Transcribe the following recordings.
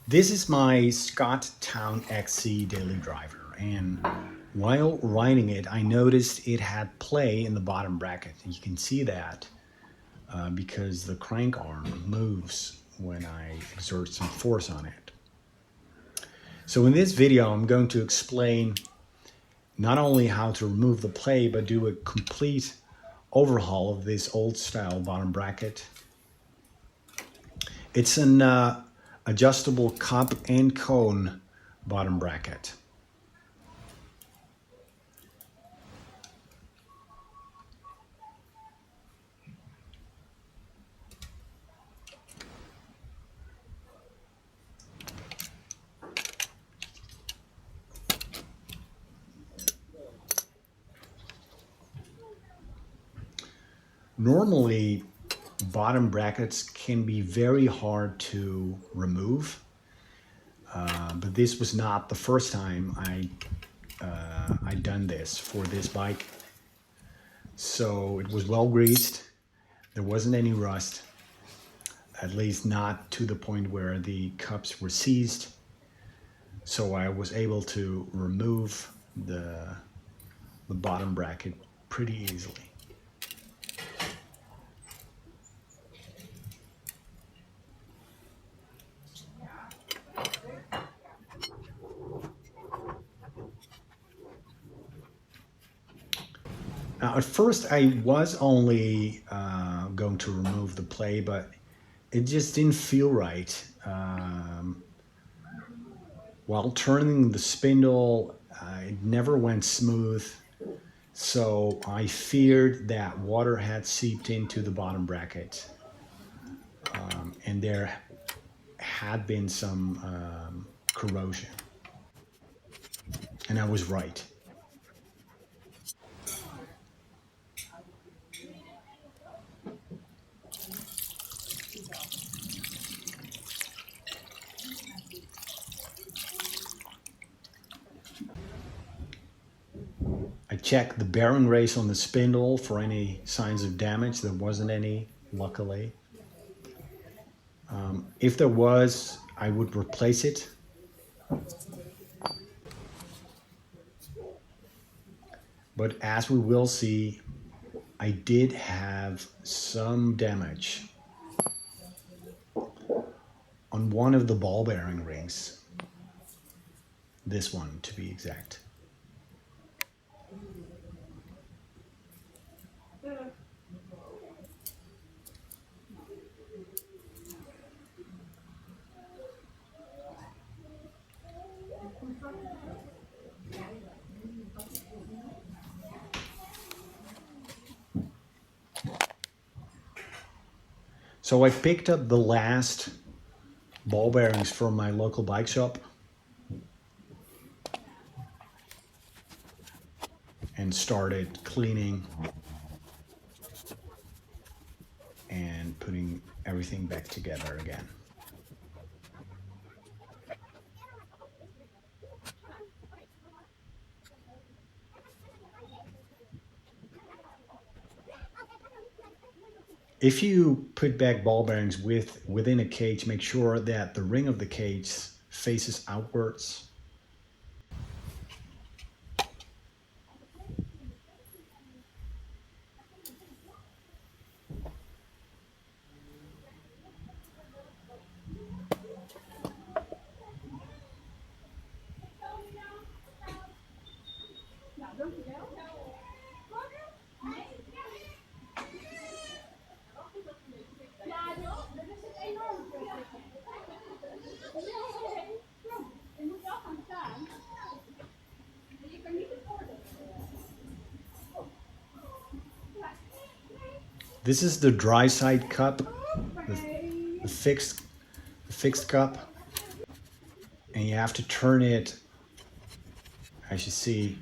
This is my Scott Town XC daily driver, and while riding it, I noticed it had play in the bottom bracket. And you can see that because the crank arm moves when I exert some force on it. So in this video, I'm going to explain not only how to remove the play, but do a complete overhaul of this old style bottom bracket. It's an adjustable cup and cone bottom bracket. Normally, bottom brackets can be very hard to remove, but this was not the first time I done this for this bike. So it was well greased. There wasn't any rust, at least not to the point where the cups were seized. So I was able to remove the bottom bracket pretty easily. Now, at first I was only going to remove the play, but it just didn't feel right. While turning the spindle, it never went smooth. So I feared that water had seeped into the bottom bracket. And there had been some corrosion. And I was right. I checked the bearing race on the spindle for any signs of damage. There wasn't any, luckily. If there was, I would replace it. But as we will see, I did have some damage on one of the ball bearing rings. This one, to be exact. So I picked up the last ball bearings from my local bike shop and started cleaning and putting everything back together again. If you put back ball bearings within a cage, make sure that the ring of the cage faces outwards. This is the dry side cup, the fixed cup, and you have to turn it, as you see,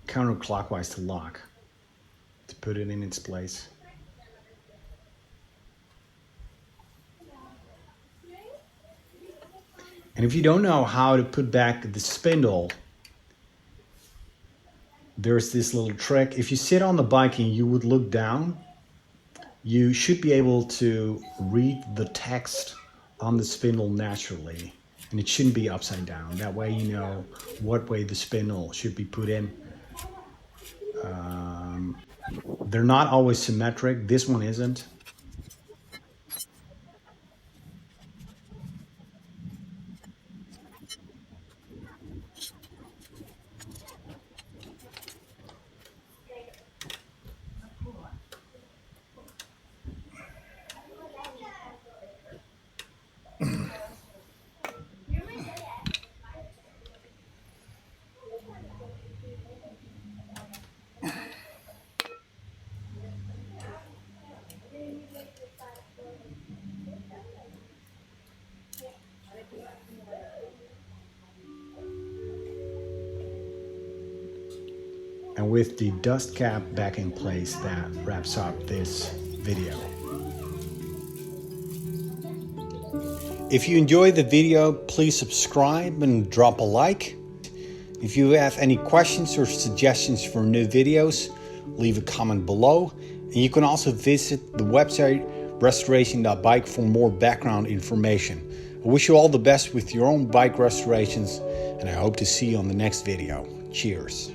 counterclockwise to lock, to put it in its place. And if you don't know how to put back the spindle, there's this little trick. If you sit on the bike and you would look down, you should be able to read the text on the spindle naturally. And it shouldn't be upside down. That way you know what way the spindle should be put in. They're not always symmetric. This one isn't. And with the dust cap back in place, that wraps up this video. If you enjoyed the video, please subscribe and drop a like. If you have any questions or suggestions for new videos, leave a comment below. And you can also visit the website restoration.bike for more background information. I wish you all the best with your own bike restorations, and I hope to see you on the next video. Cheers.